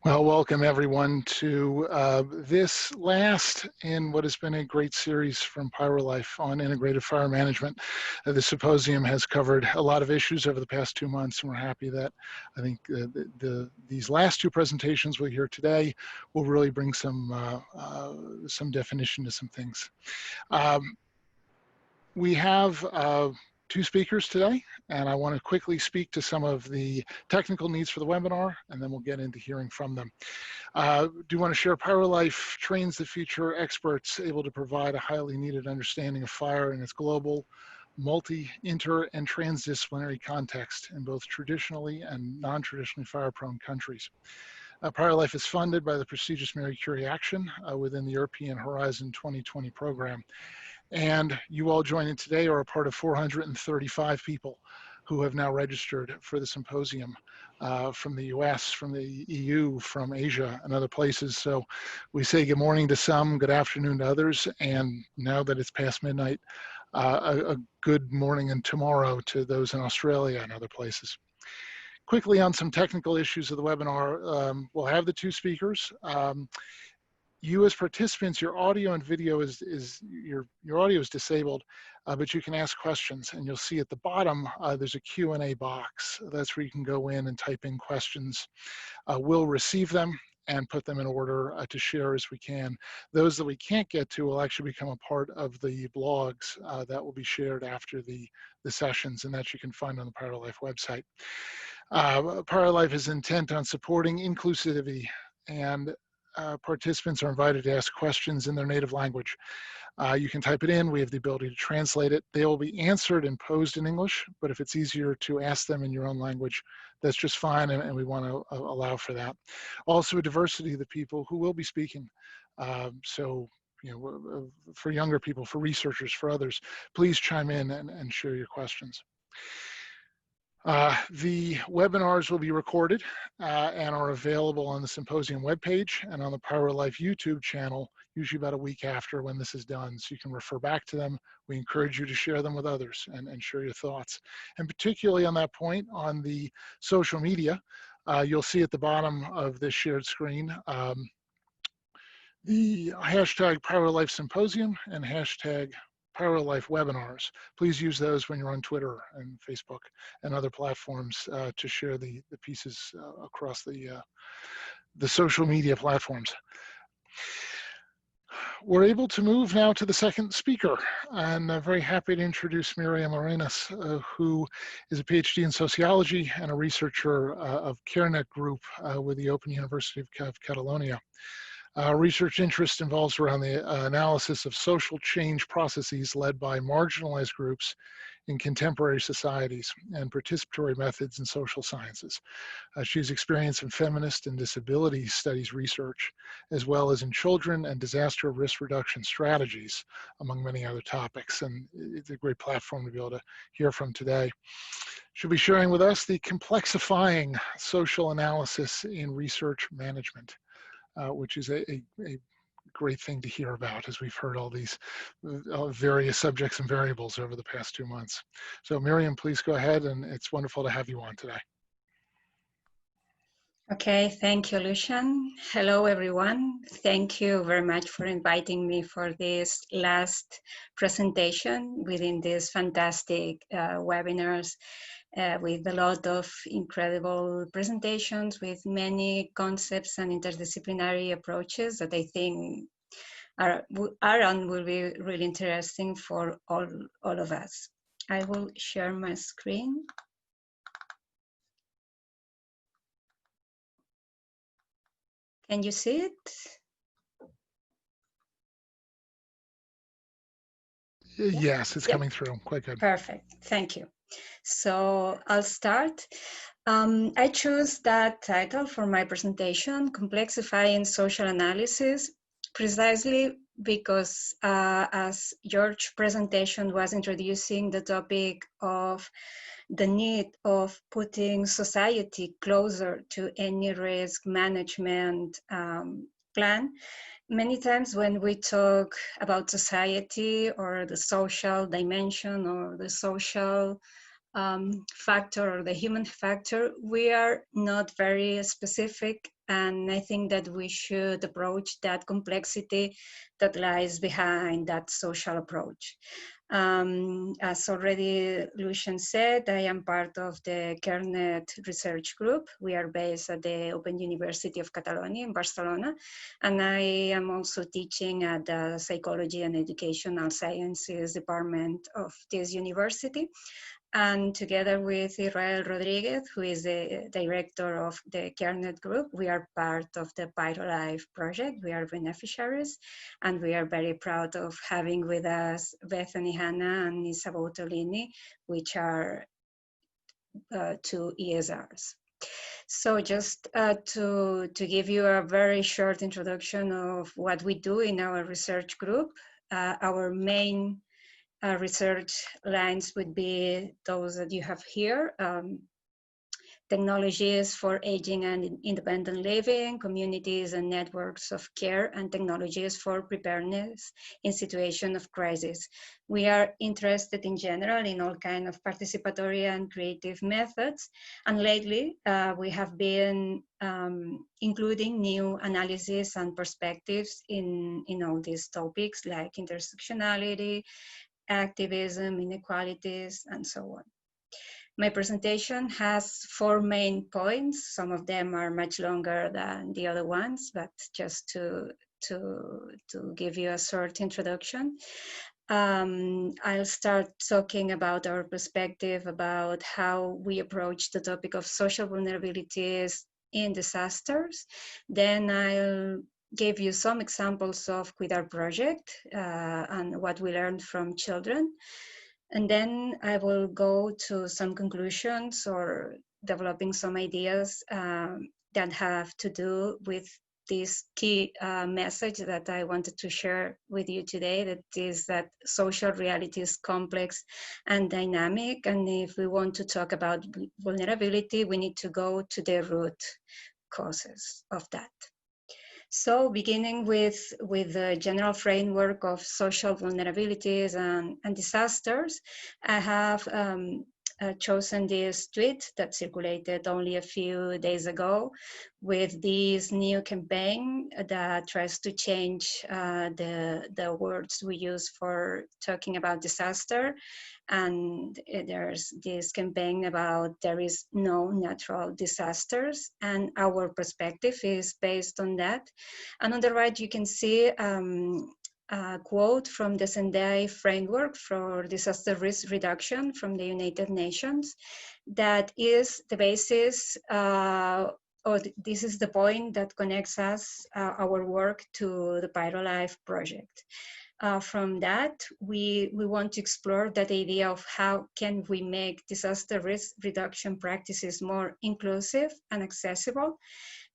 Well, welcome everyone to this last in what has been a great series from PyroLife on integrated fire management. The symposium has covered a lot of issues over the past 2 months, and we're happy that I think these last two presentations we'll hear today will really bring some definition to some things. We have two speakers today, and I want to quickly speak to some of the technical needs for the webinar, and then we'll get into hearing from them. Do want to share PyroLife trains the future experts able to provide a highly needed understanding of fire in its global, multi, inter, and transdisciplinary context in both traditionally and non-traditionally fire-prone countries. PyroLife is funded by the prestigious Marie Curie Action within the European Horizon 2020 program. And you all joining today are a part of 435 people who have now registered for the symposium from the US, from the EU, from Asia, and other places. So we say good morning to some, good afternoon to others, and now that it's past midnight, a good morning and tomorrow to those in Australia and other places. Quickly on some technical issues of the webinar, we'll have the two speakers. You as participants, your audio and video your audio is disabled, but you can ask questions, and you'll see at the bottom there's a Q&A box. That's where you can go in and type in questions. We'll receive them and put them in order to share as we can. Those that we can't get to will actually become a part of the blogs that will be shared after the sessions, and that you can find on the PyroLife website. PyroLife is intent on supporting inclusivity, and participants are invited to ask questions in their native language. You can type it in. We have the ability to translate it. They will be answered and posed in English, but if it's easier to ask them in your own language, that's just fine, and we want to allow for that. Also, a diversity of the people who will be speaking. So, you know, for younger people, for researchers, for others, please chime in and share your questions. The webinars will be recorded and are available on the symposium webpage and on the PyroLife YouTube channel, usually about a week after when this is done, so you can refer back to them. We encourage you to share them with others and share your thoughts. And particularly on that point, on the social media, you'll see at the bottom of this shared screen the hashtag PyroLife Symposium and hashtag PyroLife webinars. Please use those when you're on Twitter and Facebook and other platforms to share the pieces across the social media platforms. We're able to move now to the second speaker, and I'm very happy to introduce Miriam Morenis, who is a PhD in sociology and a researcher of CareNet group with the Open University of Catalonia. Research interest involves around the analysis of social change processes led by marginalized groups in contemporary societies and participatory methods in social sciences. She has experience in feminist and disability studies research, as well as in children and disaster risk reduction strategies, among many other topics. And it's a great platform to be able to hear from today. She'll be sharing with us the Complexifying social analysis in research management. Which is a great thing to hear about, as we've heard all these various subjects and variables over the past 2 months. So Miriam, please go ahead, and it's wonderful to have you on today. Okay, thank you, Lucian. Hello, everyone. Thank you very much for inviting me for this last presentation within these fantastic webinars. With a lot of incredible presentations with many concepts and interdisciplinary approaches that I think are and will be really interesting for all of us. I will share my screen. Can you see it? Yes, it's coming through. Quite good. Perfect. Thank you. So I'll start. I chose that title for my presentation, Complexifying Social Analysis, precisely because as George's presentation was introducing the topic of the need of putting society closer to any risk management plan. Many times when we talk about society or the social dimension or the social factor or the human factor, we are not very specific And I think that we should approach that complexity that lies behind that social approach. As already Lucian said, I am part of the CareNet research group. We are based at the Open University of Catalonia in Barcelona. And I am also teaching at the Psychology and Educational Sciences department of this university. And together with Israel Rodriguez, who is the director of the CareNet group, we are part of the PyroLife project. We are beneficiaries, and we are very proud of having with us Bethany Hanna and Isabel Tolini, which are two ESRs. So just to give you a very short introduction of what we do in our research group, our main research lines would be those that you have here. Technologies for aging and independent living, communities and networks of care, and technologies for preparedness in situation of crisis. We are interested in general in all kinds of participatory and creative methods. And lately, we have been including new analysis and perspectives in all these topics like intersectionality, activism, inequalities, and so on. My presentation has 4 main points. Some of them are much longer than the other ones, but just to give you a short introduction. I'll start talking about our perspective about how we approach the topic of social vulnerabilities in disasters. Then I'll give you some examples of with our project and what we learned from children. And then I will go to some conclusions or developing some ideas that have to do with this key message that I wanted to share with you today, that is that social reality is complex and dynamic. And if we want to talk about vulnerability, we need to go to the root causes of that. So beginning with the general framework of social vulnerabilities and disasters, I have chosen this tweet that circulated only a few days ago with this new campaign that tries to change the words we use for talking about disaster. And there's this campaign about there is no natural disasters, and our perspective is based on that. And on the right, you can see a quote from the Sendai Framework for Disaster Risk Reduction from the United Nations that is the basis, or this is the point that connects us, our work to the PyroLife project. From that, we want to explore that idea of how can we make disaster risk reduction practices more inclusive and accessible,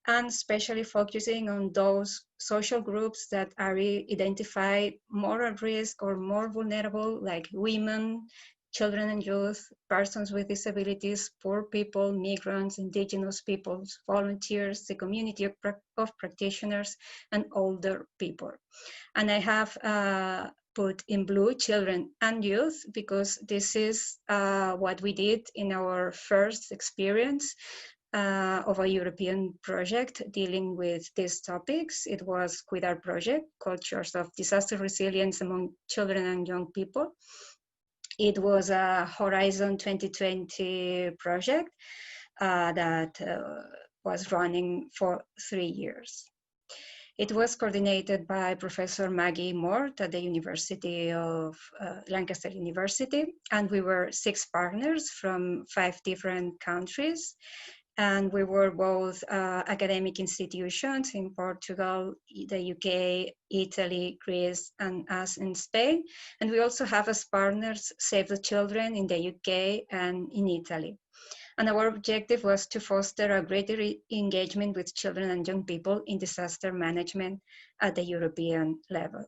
and especially focusing on those social groups that are identified more at risk or more vulnerable, like women, children and youth, persons with disabilities, poor people, migrants, indigenous peoples, volunteers, the community of practitioners, and older people. And I have put in blue children and youth because this is what we did in our first experience of a European project dealing with these topics. It was with our project, Cultures of Disaster Resilience Among Children and Young People. It was a Horizon 2020 project that was running for 3 years. It was coordinated by Professor Maggie Mort at the University of Lancaster University, and we were 6 partners from 5 different countries. And we were both academic institutions in Portugal, the UK, Italy, Greece, and us in Spain. And we also have as partners Save the Children in the UK and in Italy. And our objective was to foster a greater engagement with children and young people in disaster management at the European level.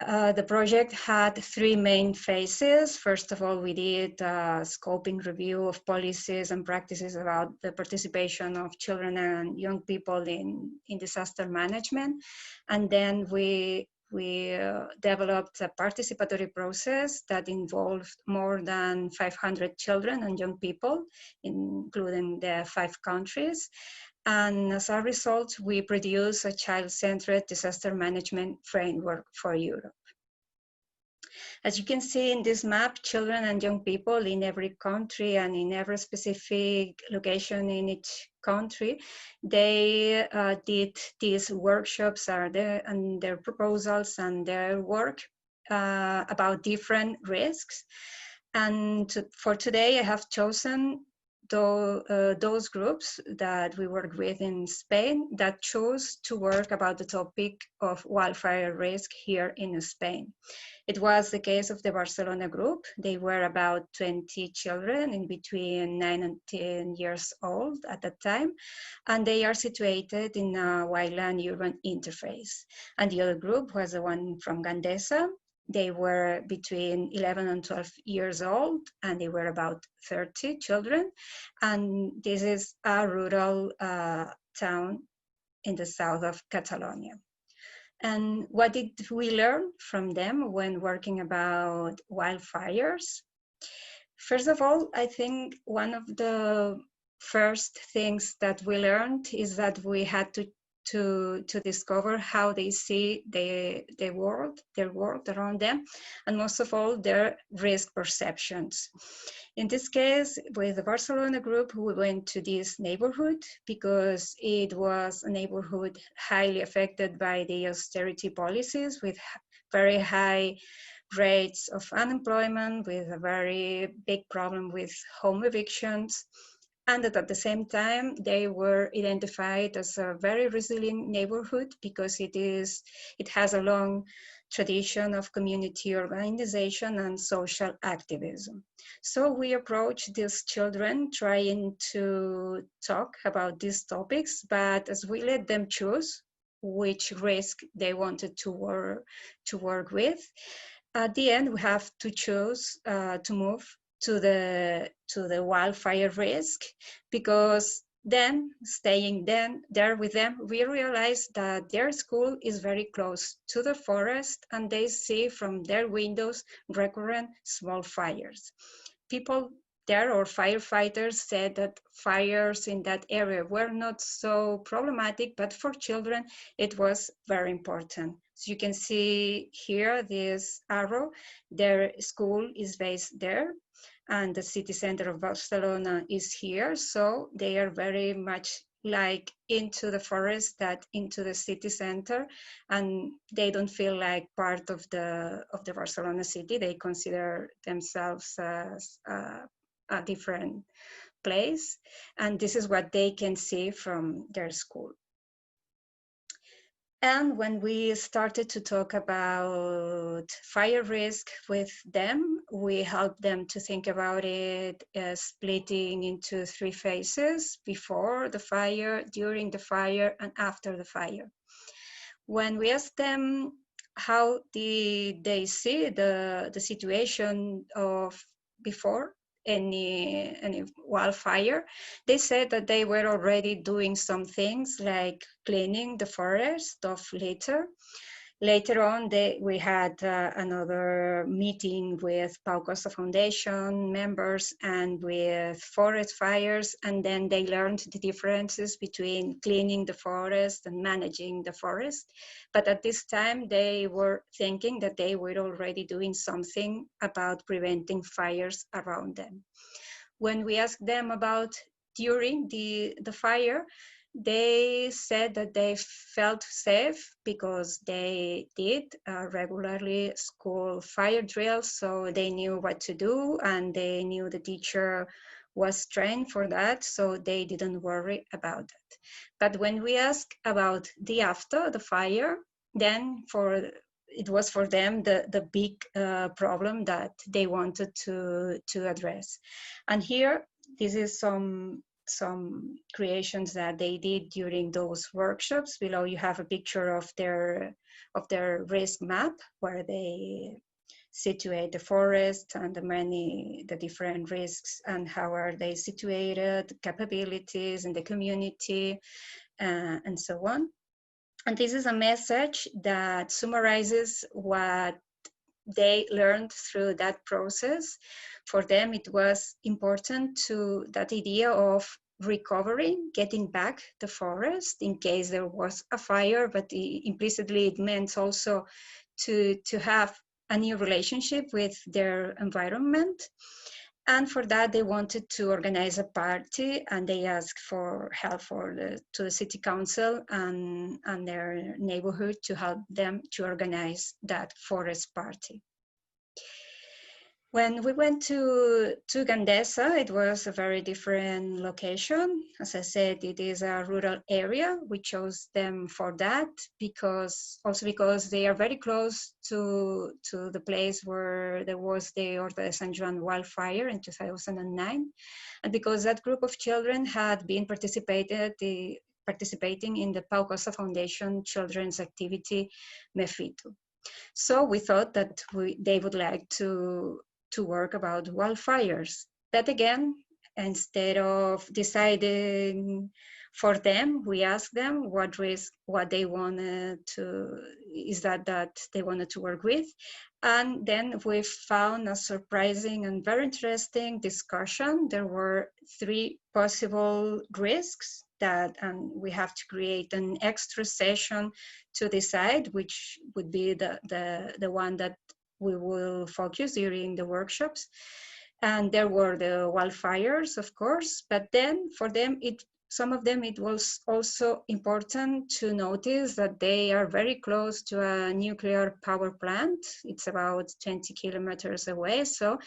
The project had 3 main phases. First of all, we did a scoping review of policies and practices about the participation of children and young people in disaster management. And then we developed a participatory process that involved more than 500 children and young people, including the 5 countries. And as a result, we produce a child-centered disaster management framework for Europe. As you can see in this map, children and young people in every country and in every specific location in each country, they did these workshops and their proposals and their work about different risks. And for today, I have chosen those groups that we work with in Spain that chose to work about the topic of wildfire risk here in Spain. It was the case of the Barcelona group. They were about 20 children in between 9 and 10 years old at that time, and they are situated in a wildland-urban interface. And the other group was the one from Gandesa. They were between 11 and 12 years old, and they were about 30 children. And this is a rural town in the south of Catalonia. And what did we learn from them when working about wildfires? First of all, I think one of the first things that we learned is that we had to discover how they see their world around them, and most of all, their risk perceptions. In this case, with the Barcelona group, we went to this neighborhood because it was a neighborhood highly affected by the austerity policies, with very high rates of unemployment, with a very big problem with home evictions, and that at the same time they were identified as a very resilient neighborhood because it has a long tradition of community organization and social activism. So we approached these children trying to talk about these topics, but as we let them choose which risk they wanted to work with, at the end we have to choose to move to the wildfire risk, because then staying there with them, we realized that their school is very close to the forest and they see from their windows recurrent small fires. People there, or firefighters, said that fires in that area were not so problematic, but for children it was very important. So you can see here this arrow, their school is based there, and the city center of Barcelona is here. So they are very much like into the forest that into the city center, and they don't feel like part of the Barcelona city. They consider themselves as a different place, and this is what they can see from their school. And when we started to talk about fire risk with them, we helped them to think about it splitting into 3 phases: before the fire, during the fire, and after the fire. When we asked them how did they see the situation of before any wildfire, they said that they were already doing some things like cleaning the forest of litter. Later on, we had another meeting with Pau Costa Foundation members and with forest fires, and then they learned the differences between cleaning the forest and managing the forest. But at this time, they were thinking that they were already doing something about preventing fires around them. When we asked them about during the fire, they said that they felt safe because they did regularly school fire drills, so they knew what to do and they knew the teacher was trained for that, so they didn't worry about that. But when we asked about the after the fire, then it was for them the big problem that they wanted to address. And here, this is some creations that they did during those workshops. Below you have a picture of their risk map, where they situate the forest and the different risks and how are they situated, capabilities in the community, and so on. And this is a message that summarizes what they learned through that process. For them, it was important to that idea of recovering, getting back the forest in case there was a fire, but implicitly it meant also to have a new relationship with their environment. And for that, they wanted to organize a party, and they asked for help to the city council and their neighborhood to help them to organize that forest party. When we went to Gandesa, it was a very different location. As I said, it is a rural area. We chose them for that because they are very close to the place where there was the Horta de San Juan wildfire in 2009. And because that group of children had been participating in the Pau Costa Foundation children's activity, Mefito. So we thought that they would like to work about wildfires. But again, instead of deciding for them, we asked them what they wanted that they wanted to work with. And then we found a surprising and very interesting discussion. There were 3 possible risks and we have to create an extra session to decide which would be the one that we will focus during the workshops. And there were the wildfires, of course, but then for them, some of them, it was also important to notice that they are very close to a nuclear power plant. It's about 20 kilometers away. So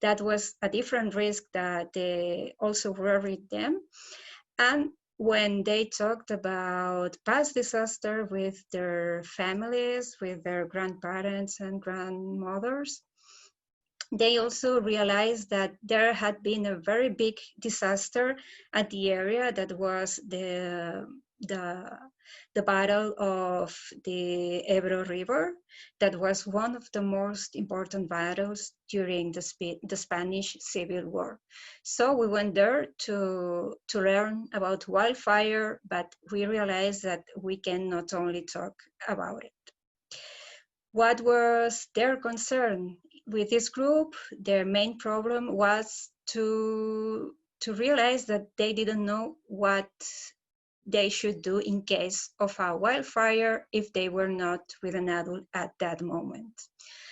that was a different risk that they also worried them. And when they talked about past disaster with their families, with their grandparents and grandmothers, they also realized that there had been a very big disaster at the area that was the battle of the Ebro River. That was one of the most important battles during the Spanish Civil War. So we went there to learn about wildfire, but we realized that we can not only talk about it. What was their concern? With this group, their main problem was to realize that they didn't know what they should do in case of a wildfire if they were not with an adult at that moment.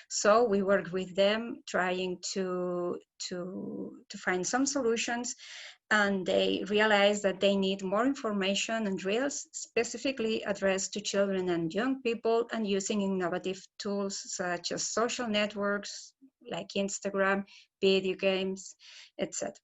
So we worked with them trying to find some solutions, and they realized that they need more information and drills specifically addressed to children and young people, and using innovative tools such as social networks like Instagram, video games, etc.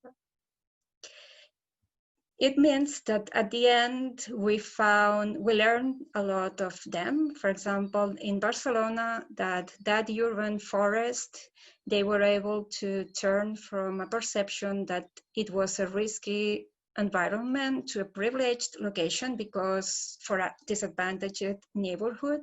It means that at the end, we learned a lot of them. For example, in Barcelona, that urban forest, they were able to turn from a perception that it was a risky environment to a privileged location because for a disadvantaged neighborhood.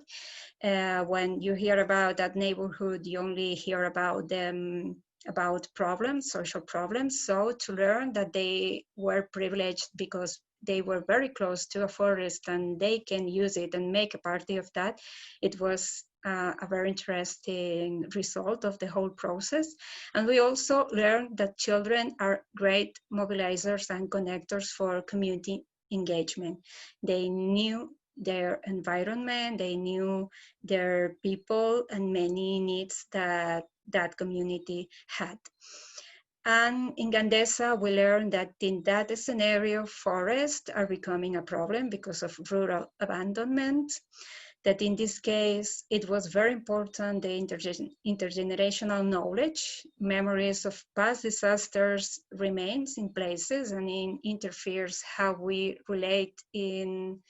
When you hear about that neighborhood, you only hear about them about problems, social problems. So to learn that they were privileged because they were very close to a forest and they can use it and make a party of that, it was a very interesting result of the whole process. And we also learned that children are great mobilizers and connectors for community engagement. They knew their environment, they knew their people and many needs that community had. And in Gandesa, we learned that in that scenario, forests are becoming a problem because of rural abandonment. That in this case, it was very important, the intergenerational knowledge, memories of past disasters remains in places and interferes how we relate in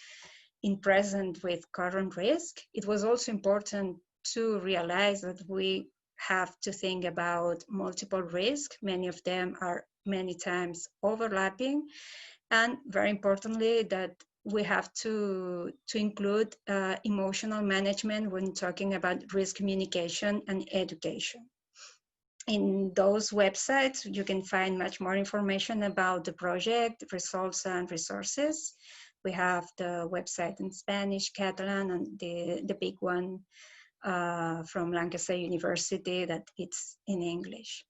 present with current risk. It was also important to realize that we have to think about multiple risks. Many of them are many times overlapping. And very importantly, that we have to include emotional management when talking about risk communication and education. In those websites, you can find much more information about the project, results, and resources. We have the website in Spanish, Catalan, and the big one from Lancaster University that it's in English.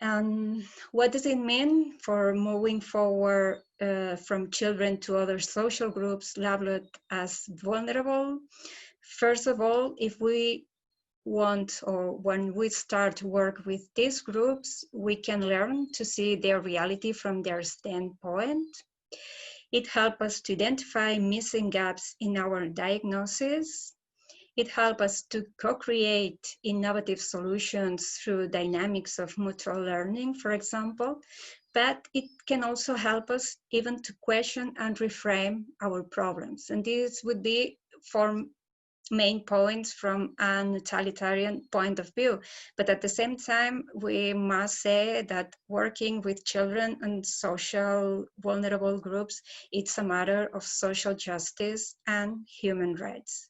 And what does it mean for moving forward from children to other social groups labeled as vulnerable? First of all, if we want, or when we start to work with these groups, we can learn to see their reality from their standpoint. It helps us to identify missing gaps in our diagnosis. It helps us to co-create innovative solutions through dynamics of mutual learning, for example, but it can also help us even to question and reframe our problems. And this would be for main points from an utilitarian point of view. But at the same time, we must say that working with children and social vulnerable groups, it's a matter of social justice and human rights.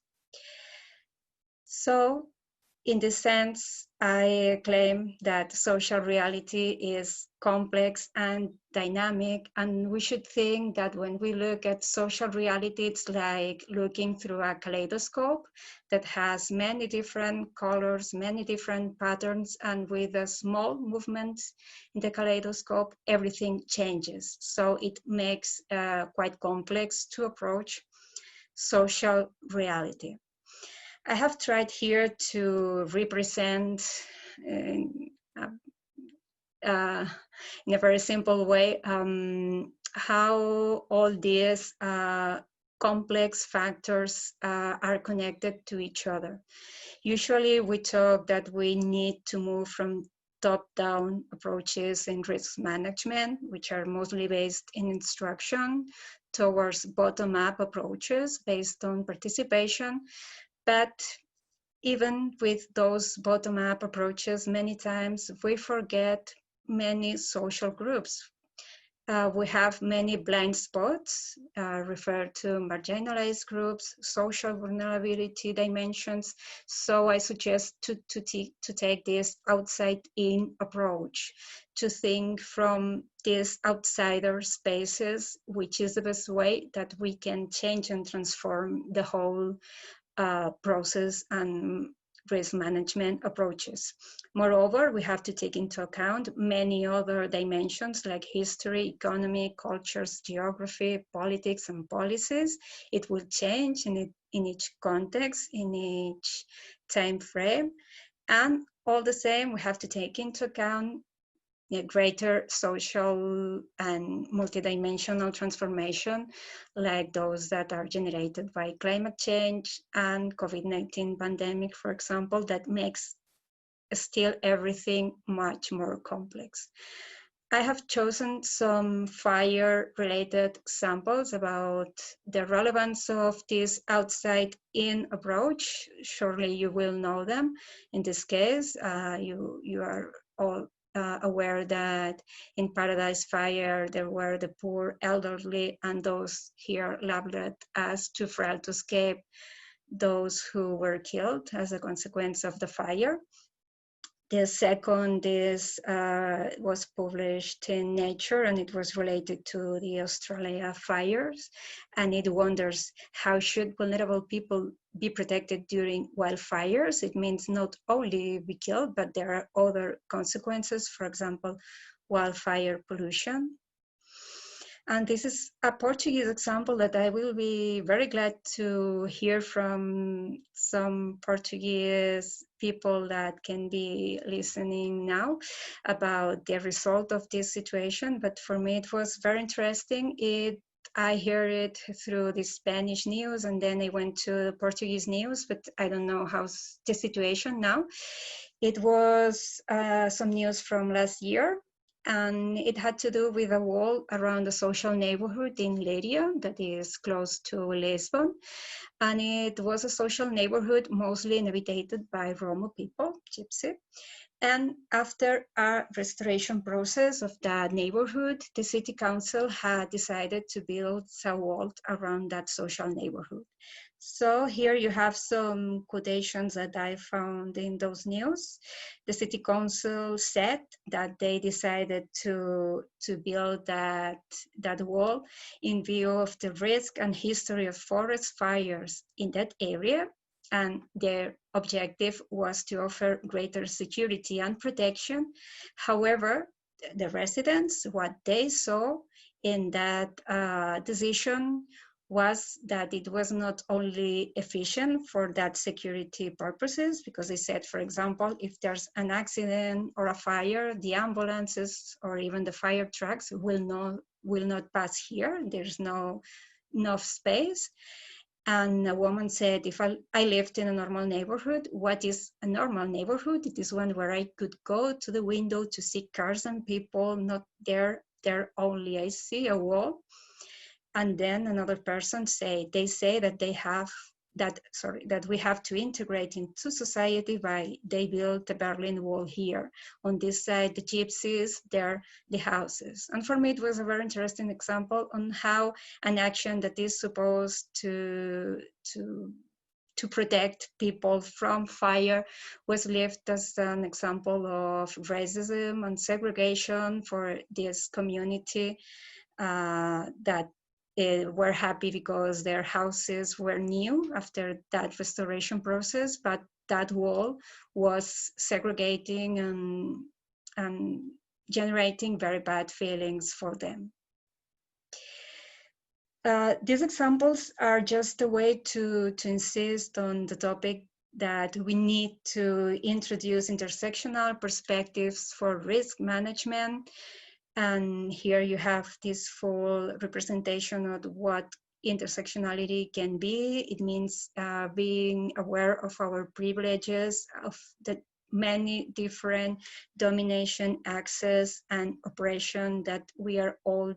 So in this sense, I claim that social reality is complex and dynamic, and we should think that when we look at social reality, it's like looking through a kaleidoscope that has many different colors, many different patterns, and with a small movement in the kaleidoscope, everything changes. So it makes quite complex to approach social reality. I have tried here to represent in a very simple way how all these complex factors are connected to each other. Usually we talk that we need to move from top-down approaches in risk management, which are mostly based in instruction, towards bottom-up approaches based on participation. But even with those bottom-up approaches, many times we forget many social groups. We have many blind spots referred to marginalized groups, social vulnerability dimensions. So I suggest to take this outside-in approach, to think from these outsider spaces, which is the best way that we can change and transform the whole process and risk management approaches. Moreover, we have to take into account many other dimensions like history, economy, cultures, geography, politics, and policies. It will change in each context, in each time frame. And all the same, we have to take into account a greater social and multidimensional transformation, like those that are generated by climate change and COVID-19 pandemic, for example, that makes still everything much more complex. I have chosen some fire-related examples about the relevance of this outside-in approach. Surely you will know them. In this case, you are all aware that in Paradise Fire, there were the poor elderly and those here labeled as too frail to escape, those who were killed as a consequence of the fire. The second was published in Nature, and it was related to the Australia fires. And it wonders, how should vulnerable people be protected during wildfires? It means not only be killed, but there are other consequences, for example, wildfire pollution. And this is a Portuguese example that I will be very glad to hear from some Portuguese people that can be listening now about the result of this situation. But for me, it was very interesting. I heard it through the Spanish news, and then I went to the Portuguese news, but I don't know how's the situation now. It was some news from last year, and it had to do with a wall around a social neighborhood in Leiria that is close to Lisbon. And it was a social neighborhood mostly inhabited by Roma people, Gypsy. And after a restoration process of that neighborhood, the city council had decided to build a wall around that social neighborhood. So here you have some quotations that I found in those news. The city council said that they decided to build that wall in view of the risk and history of forest fires in that area, and their objective was to offer greater security and protection. However, the residents, what they saw in that decision was that it was not only efficient for that security purposes, because they said, for example, if there's an accident or a fire, the ambulances or even the fire trucks will not pass here. There's no enough space. And a woman said, if I lived in a normal neighborhood, what is a normal neighborhood? It is one where I could go to the window to see cars and people, not there only I see a wall. And then another person they say that that we have to integrate into society by they built the Berlin Wall here. On this side, the gypsies, there the houses. And for me, it was a very interesting example on how an action that is supposed to protect people from fire was left as an example of racism and segregation for this community that were happy because their houses were new after that restoration process, but that wall was segregating and generating very bad feelings for them. These examples are just a way to insist on the topic that we need to introduce intersectional perspectives for risk management. And here you have this full representation of what intersectionality can be. It means being aware of our privileges, of the many different domination, access, and oppression that we are all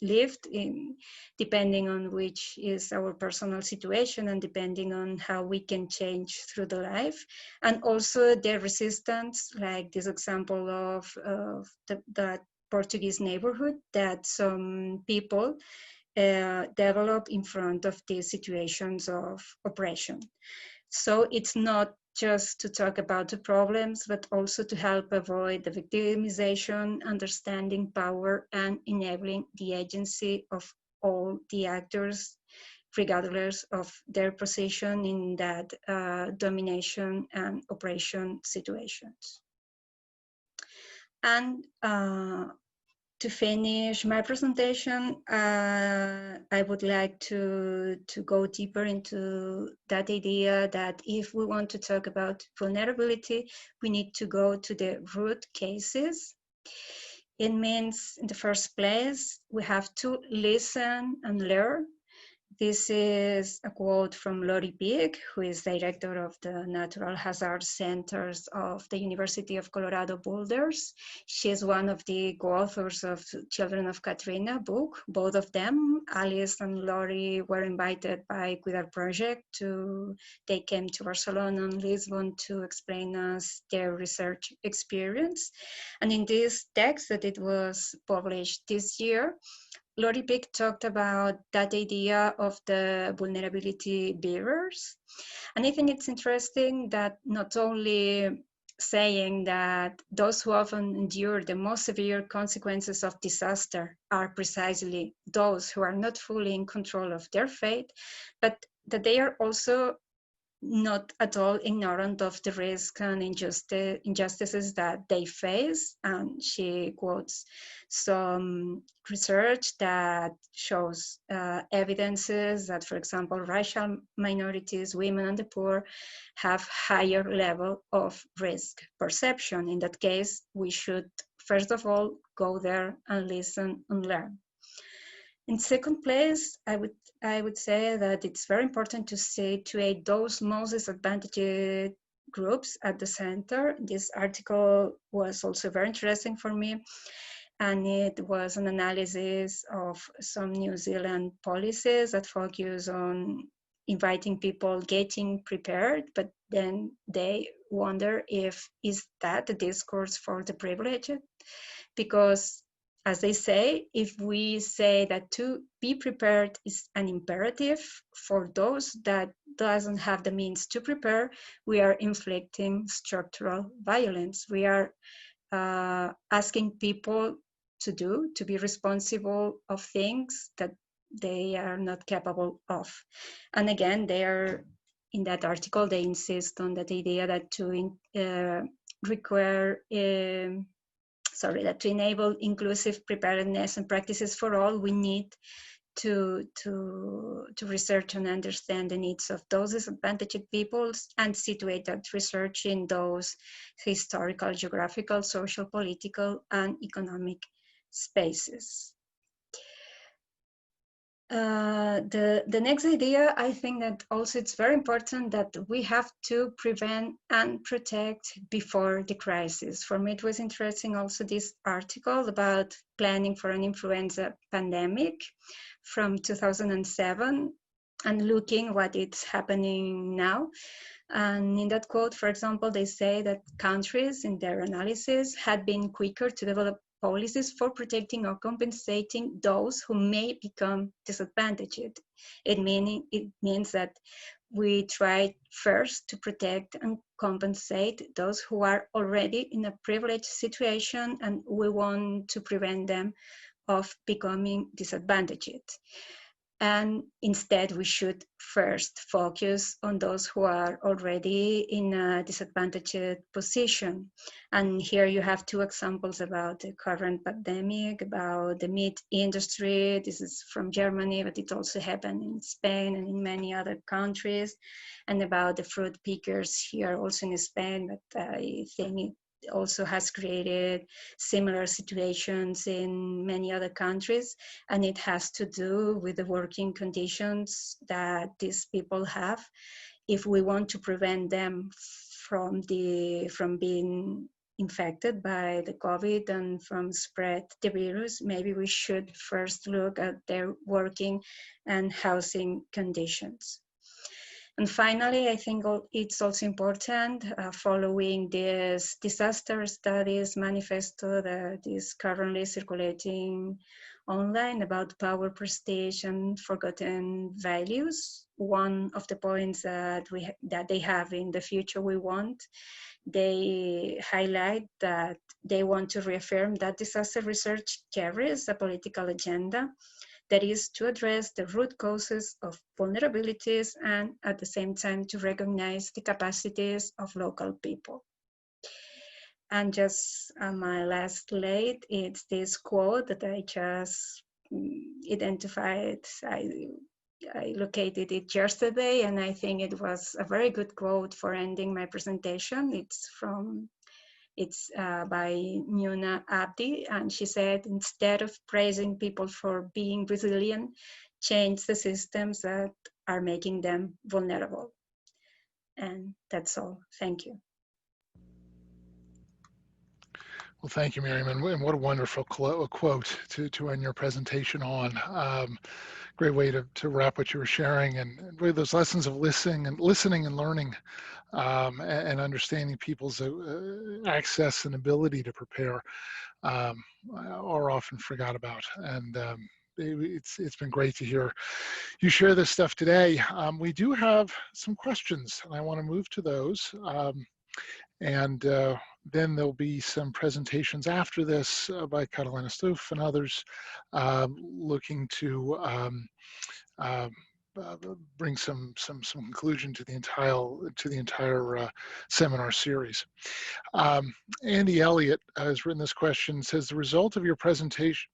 lived in, depending on which is our personal situation and depending on how we can change through the life. And also the resistance, like this example of that Portuguese neighborhood that some people develop in front of these situations of oppression. So it's not just to talk about the problems, but also to help avoid the victimization, understanding power, and enabling the agency of all the actors, regardless of their position in that domination and oppression situations. And to finish my presentation, I would like to go deeper into that idea that if we want to talk about vulnerability, we need to go to the root cases. It means, in the first place, we have to listen and learn. This is a quote from Lori Peek, who is director of the Natural Hazard Centers of the University of Colorado Boulders. She is one of the co-authors of Children of Katrina book. Both of them, Alice and Lori, were invited by Cuidar Project they came to Barcelona and Lisbon to explain us their research experience. And in this text that it was published this year, Lori Peek talked about that idea of the vulnerability bearers. And I think it's interesting that not only saying that those who often endure the most severe consequences of disaster are precisely those who are not fully in control of their fate, but that they are also not at all ignorant of the risk and injustices that they face. And she quotes some research that shows evidences that, for example, racial minorities, women, and the poor have higher level of risk perception. In that case, we should, first of all, go there and listen and learn. In second place, I would say that it's very important to situate those most disadvantaged groups at the center. This article was also very interesting for me, and it was an analysis of some New Zealand policies that focus on inviting people getting prepared, but then they wonder if is that the discourse for the privileged? Because as they say, if we say that to be prepared is an imperative for those that doesn't have the means to prepare, we are inflicting structural violence. We are asking people to be responsible of things that they are not capable of. And again, they are in that article, they insist on that idea that to that to enable inclusive preparedness and practices for all, we need to research and understand the needs of those disadvantaged peoples and situate that research in those historical, geographical, social, political, and economic spaces. The next idea, I think that also it's very important that we have to prevent and protect before the crisis. For me, it was interesting also this article about planning for an influenza pandemic from 2007 and looking what is happening now. And in that quote, for example, they say that countries in their analysis had been quicker to develop policies for protecting or compensating those who may become disadvantaged. It means that we try first to protect and compensate those who are already in a privileged situation, and we want to prevent them of becoming disadvantaged. And instead, we should first focus on those who are already in a disadvantaged position. And here you have two examples about the current pandemic, about the meat industry. This is from Germany, but it also happened in Spain and in many other countries. And about the fruit pickers here also in Spain, but I think it also has created similar situations in many other countries, and it has to do with the working conditions that these people have. If we want to prevent them from being infected by the COVID and from spread the virus, maybe we should first look at their working and housing conditions. And finally, I think it's also important, following this disaster studies manifesto that is currently circulating online about power, prestige, and forgotten values. One of the points that they have in the future we want, they highlight that they want to reaffirm that disaster research carries a political agenda, that is to address the root causes of vulnerabilities and at the same time to recognize the capacities of local people. And just my last slide, it's this quote that I just identified. I located it yesterday, and I think it was a very good quote for ending my presentation. It's by Nuna Abdi, and she said, instead of praising people for being resilient, change the systems that are making them vulnerable. And that's all. Thank you. Well, thank you, Miriam, and what a wonderful quote to end your presentation on. Great way to wrap what you were sharing, and really those lessons of listening and learning, and understanding people's access and ability to prepare are often forgot about. And it's been great to hear you share this stuff today. We do have some questions, and I want to move to those. And then there'll be some presentations after this by Catalonia Stoof and others looking to bring some conclusion to the entire seminar series. Andy Elliott has written this question, says, the result of your presentation,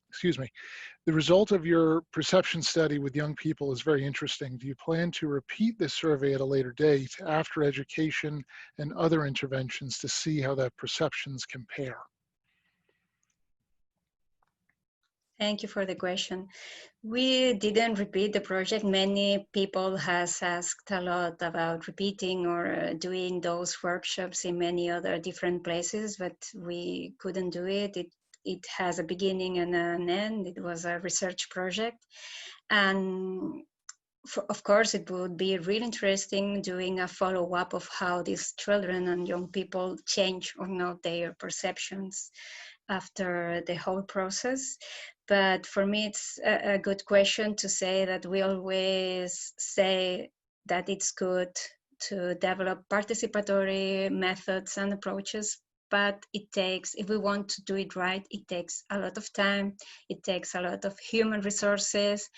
the result of your perception study with young people is very interesting. Do you plan to repeat this survey at a later date after education and other interventions to see how that perceptions compare? Thank you for the question. We didn't repeat the project. Many people has asked a lot about repeating or doing those workshops in many other different places, but we couldn't do it. It has a beginning and an end. It was a research project. And of course, it would be really interesting doing a follow-up of how these children and young people change or not their perceptions after the whole process. But for me, it's a good question to say that we always say that it's good to develop participatory methods and approaches, but it takes, if we want to do it right, it takes a lot of time, it takes a lot of human resources,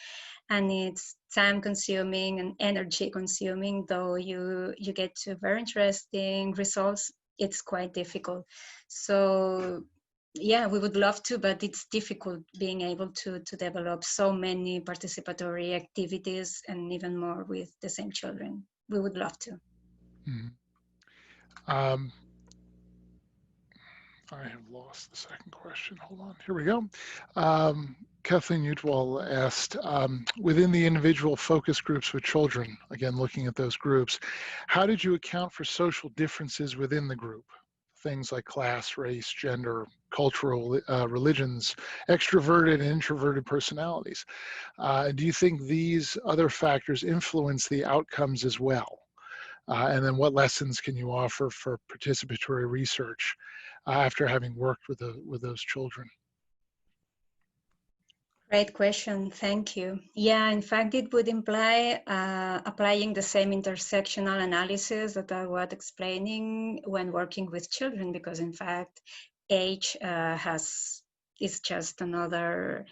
and it's time consuming and energy consuming. Though you get to very interesting results, it's quite difficult. So yeah, we would love to, but it's difficult being able to develop so many participatory activities and even more with the same children. We would love to. Mhm. I have lost the second question. Hold on. Here we go. Kathleen Utwal asked, within the individual focus groups with children, again, looking at those groups, how did you account for social differences within the group? Things like class, race, gender, cultural religions, extroverted and introverted personalities. Do you think these other factors influence the outcomes as well? And then what lessons can you offer for participatory research after having worked with those children? Great question, thank you. Yeah, in fact, it would imply applying the same intersectional analysis that I was explaining when working with children, because in fact, age is just another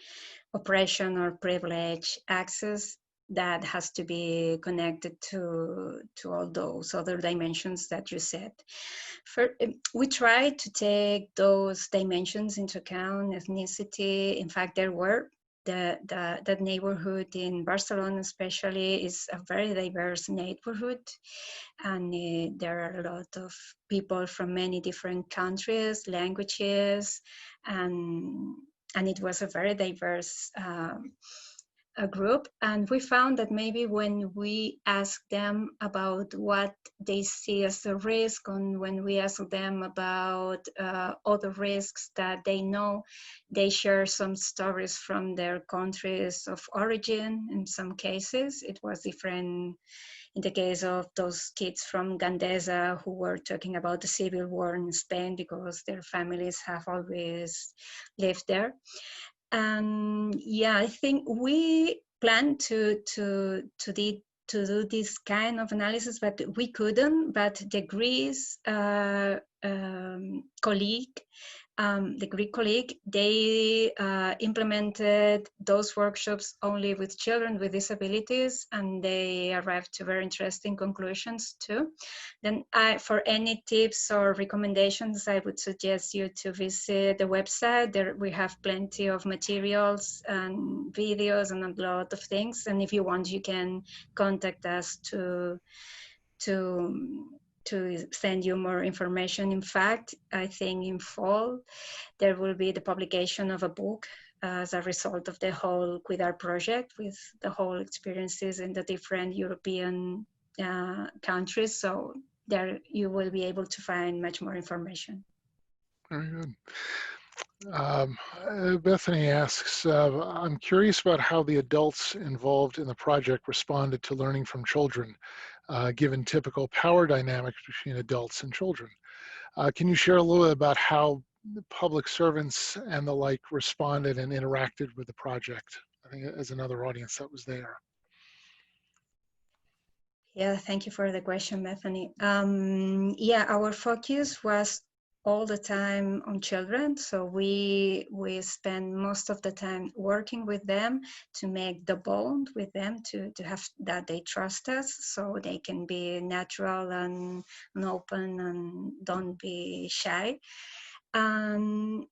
oppression or privilege access that has to be connected to all those other dimensions that you said. We try to take those dimensions into account, ethnicity. In fact, there were that neighborhood in Barcelona especially is a very diverse neighborhood, and there are a lot of people from many different countries, languages, and it was a very diverse a group. And we found that maybe when we ask them about what they see as a risk, and when we ask them about other risks that they know, they share some stories from their countries of origin. In some cases, it was different. In the case of those kids from Gandesa who were talking about the civil war in Spain because their families have always lived there. And yeah, I think we planned to do this kind of analysis, but we couldn't. But the Greece colleague, the Greek colleague, they implemented those workshops only with children with disabilities, and they arrived to very interesting conclusions too. Then for any tips or recommendations, I would suggest you to visit the website. There we have plenty of materials and videos and a lot of things. And if you want, you can contact us to send you more information. In fact, I think in fall, there will be the publication of a book as a result of the whole Cuidar project with the whole experiences in the different European countries. So there you will be able to find much more information. Very good. Bethany asks, I'm curious about how the adults involved in the project responded to learning from children, given typical power dynamics between adults and children. Can you share a little bit about how public servants and the like responded and interacted with the project? I think as another audience that was there. Yeah, thank you for the question, Bethany. Yeah, our focus was all the time on children. So we spend most of the time working with them to make the bond with them, to have that they trust us, so they can be natural and open and don't be shy. And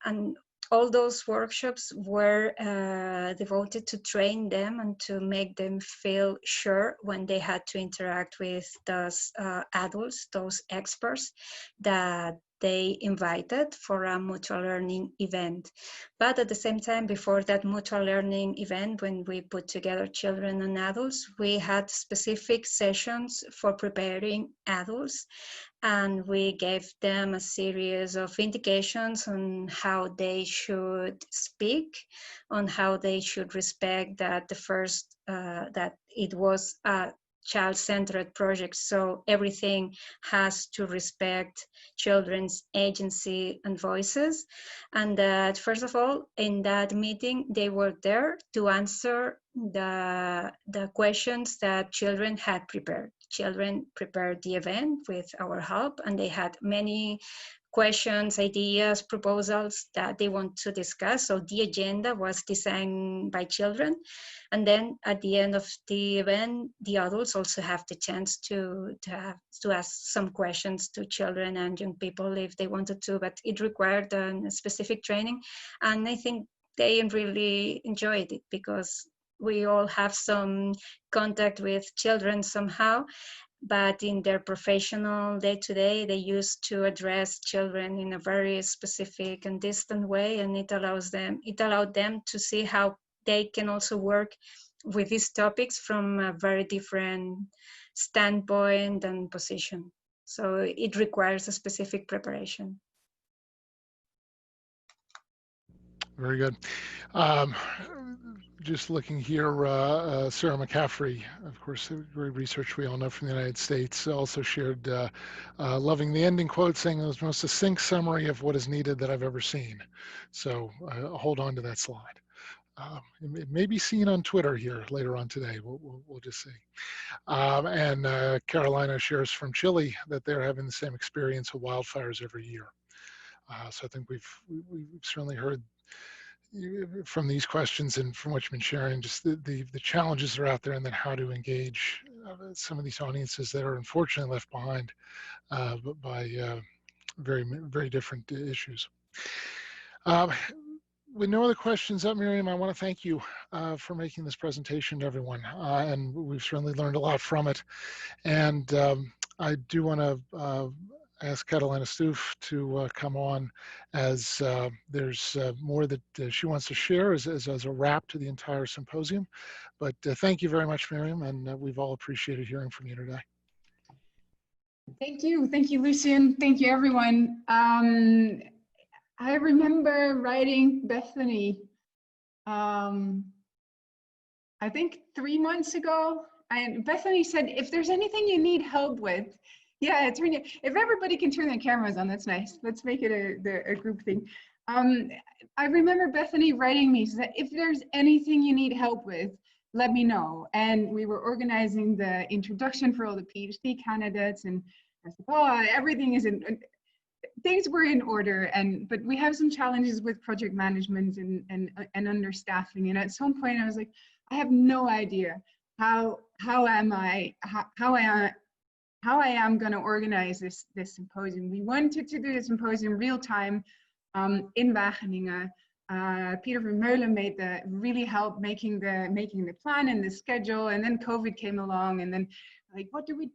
all those workshops were devoted to train them and to make them feel sure when they had to interact with those adults, those experts that they invited for a mutual learning event. But at the same time, before that mutual learning event, when we put together children and adults, we had specific sessions for preparing adults, and we gave them a series of indications on how they should speak, on how they should respect that the first, that it was a child-centered project, so everything has to respect children's agency and voices. And that, first of all, in that meeting, they were there to answer the questions that children had prepared. Children prepared the event with our help, and they had many questions, ideas, proposals that they want to discuss. So the agenda was designed by children. And then at the end of the event, the adults also have the chance to ask some questions to children and young people if they wanted to, but it required a specific training. And I think they really enjoyed it because we all have some contact with children somehow, but in their professional day-to-day, they used to address children in a very specific and distant way, and it allowed them to see how they can also work with these topics from a very different standpoint and position. So it requires a specific preparation. Very good. Just looking here, Sarah McCaffrey, of course, great research we all know from the United States, also shared loving the ending quote, saying it was the most succinct summary of what is needed that I've ever seen. So hold on to that slide. It may be seen on Twitter here later on today. We'll just see. And Carolina shares from Chile that they're having the same experience of wildfires every year. So I think we've certainly heard from these questions and from what you've been sharing, just the challenges that are out there, and then how to engage some of these audiences that are unfortunately left behind by very, very different issues. With no other questions up, Miriam, I want to thank you for making this presentation to everyone, and we've certainly learned a lot from it. And I do want to ask Catalina Stoof to come on, as there's more that she wants to share as a wrap to the entire symposium. But thank you very much, Miriam, and we've all appreciated hearing from you today. Thank you, Lucien. Thank you, everyone. I remember writing Bethany, I think 3 months ago, and Bethany said, if there's anything you need help with, yeah, it's really, if everybody can turn their cameras on, that's nice. Let's make it a group thing. I remember Bethany writing me, she said, if there's anything you need help with, let me know. And we were organizing the introduction for all the PhD candidates, and I said, oh, everything is in, things were in order, but we have some challenges with project management and understaffing. And at some point I was like, I have no idea how I am going to organize this symposium. We wanted to do the symposium real time in Wageningen. Peter Vermeulen really helped making the plan and the schedule, and then COVID came along, and then like, what do we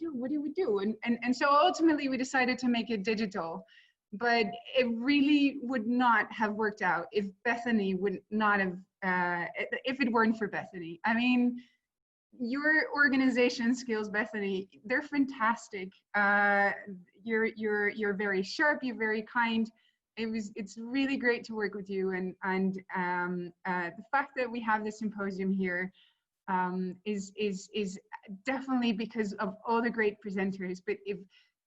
do? And so ultimately we decided to make it digital, but it really would not have worked out if Bethany would not have, if it weren't for Bethany. I mean, your organization skills, Bethany, they're fantastic. You're very sharp, you're very kind. It's really great to work with you, and the fact that we have this symposium here is definitely because of all the great presenters.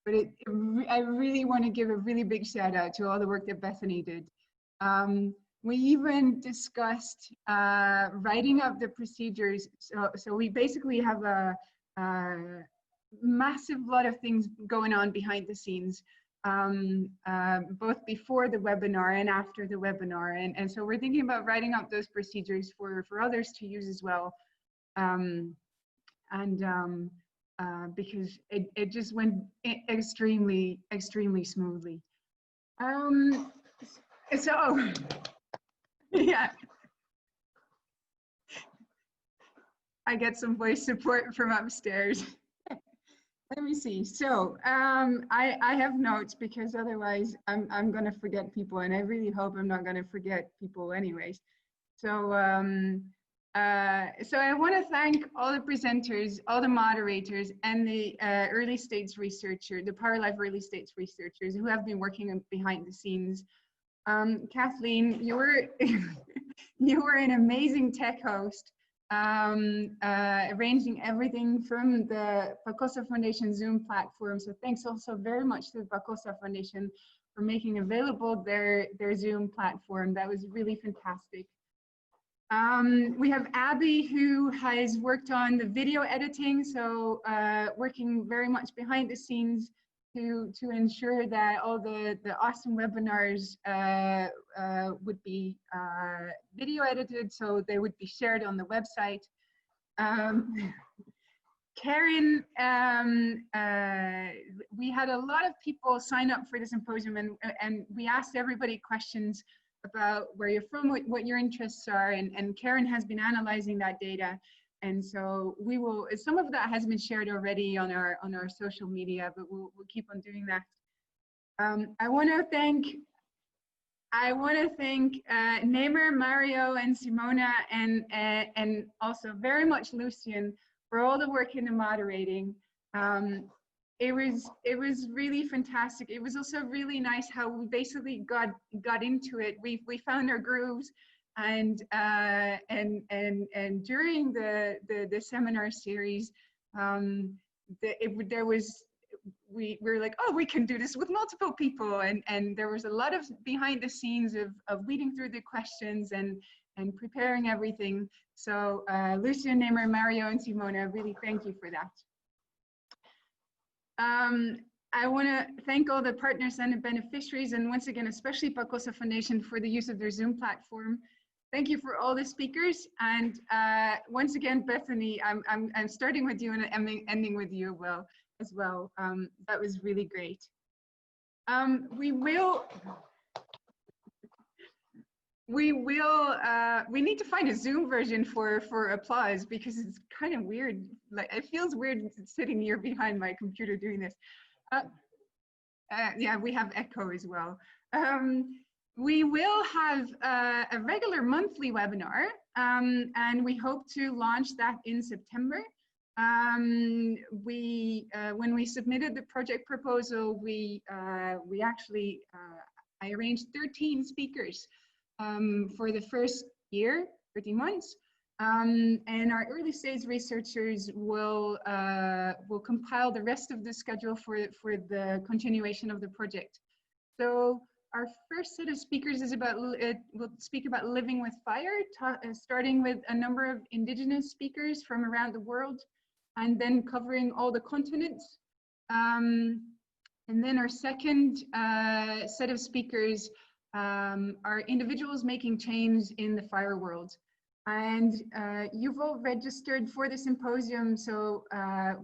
I really want to give a really big shout out to all the work that Bethany did. We even discussed writing up the procedures. So we basically have a massive lot of things going on behind the scenes, both before the webinar and after the webinar. And so we're thinking about writing up those procedures for others to use as well. Because it just went extremely smoothly. So yeah, I get some voice support from upstairs. Let me see. So I have notes, because otherwise I'm gonna forget people, and I really hope I'm not gonna forget people anyways. So so I want to thank all the presenters, all the moderators, and the early stage researcher, the PyroLife early stage researchers who have been working behind the scenes. Kathleen, you were an amazing tech host, arranging everything from the Bacosa Foundation Zoom platform. So thanks also very much to the Bacosa Foundation for making available their Zoom platform. That was really fantastic. We have Abby, who has worked on the video editing, so working very much behind the scenes, to ensure that all the awesome webinars would be video edited, so they would be shared on the website. Karen, we had a lot of people sign up for the symposium, and we asked everybody questions about where you're from, what your interests are, and Karen has been analyzing that data. And so we will, some of that has been shared already on our social media, but we'll keep on doing that. I want to thank Neymar, Mario, and Simona, and also very much Lucian for all the work in the moderating. It was really fantastic. It was also really nice how we basically got into it. We found our grooves, and during the seminar series, we were like, oh, we can do this with multiple people, and there was a lot of behind the scenes of weeding through the questions and preparing everything. So Lucian, Neymar, Mario, and Simona, really thank you for that. I want to thank all the partners and the beneficiaries, and once again, especially Pacosa Foundation for the use of their Zoom platform. Thank you for all the speakers, and once again, Bethany, I'm starting with you and I'm ending with you as well. That was really great. We need to find a Zoom version for applause, because it's kind of weird. Like, it feels weird sitting here behind my computer doing this. Yeah, we have echo as well. We will have a regular monthly webinar, and we hope to launch that in September. When we submitted the project proposal, I arranged 13 speakers for the first year, 13 months, and our early stage researchers will compile the rest of the schedule for the continuation of the project. So our first set of speakers is will speak about living with fire, starting with a number of indigenous speakers from around the world, and then covering all the continents. And then our second set of speakers are individuals making change in the fire world. And you've all registered for the symposium, so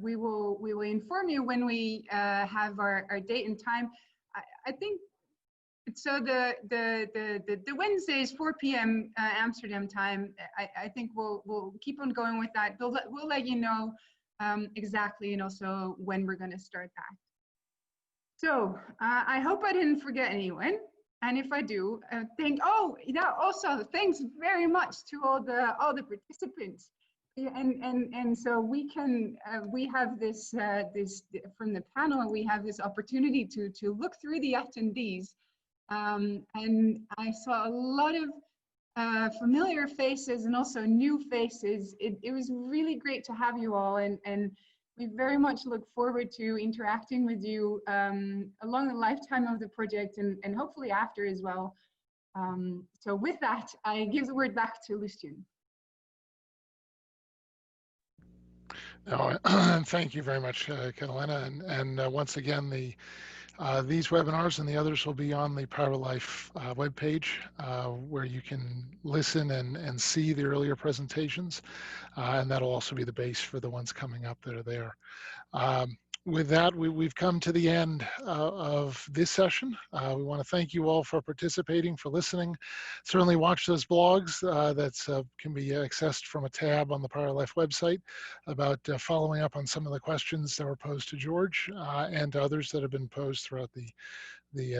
we will inform you when we have our date and time. I think so. The Wednesday is 4 p.m. Amsterdam time. I think we'll keep on going with that. We'll let you know exactly, and also when we're going to start that. So I hope I didn't forget anyone. And if I do, also thanks very much to all the participants. And so we have this from the panel, we have this opportunity to look through the attendees, and I saw a lot of familiar faces and also new faces. It was really great to have you all, and we very much look forward to interacting with you along the lifetime of the project, and hopefully after as well. So with that, I give the word back to Lucian. Thank you very much, Catalina. And once again, these webinars and the others will be on the PyroLife webpage, where you can listen and see the earlier presentations, and that'll also be the base for the ones coming up that are there. With that, we've come to the end of this session. We want to thank you all for participating, for listening. Certainly watch those blogs that can be accessed from a tab on the PyroLife website about following up on some of the questions that were posed to George and to others that have been posed throughout the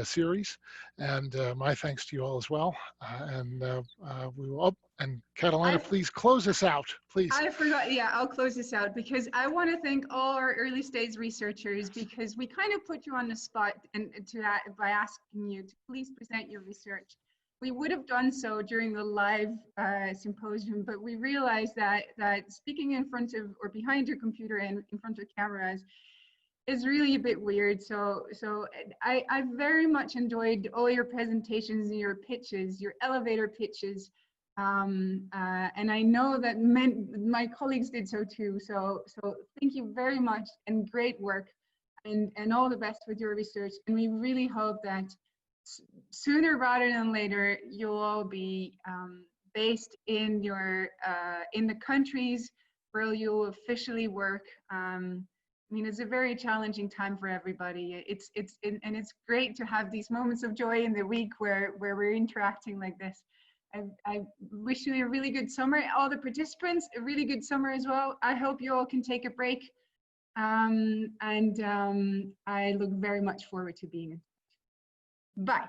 series. And my thanks to you all as well. We will, and Catalina, please close us out, please. I forgot, yeah, I'll close this out, because I want to thank all our early stage researchers, because we kind of put you on the spot by asking you to please present your research. We would have done so during the live symposium, but we realized that speaking in front of or behind your computer and in front of cameras is really a bit weird. So I very much enjoyed all your presentations and your pitches, your elevator pitches. And I know that my colleagues did so too. So thank you very much, and great work. and all the best with your research. And we really hope that sooner rather than later, you'll all be based in your in the countries where you'll officially work. I mean, it's a very challenging time for everybody. It's great to have these moments of joy in the week where we're interacting like this. I wish you a really good summer. All the participants, a really good summer as well. I hope you all can take a break. I look very much forward to being in touch. Bye.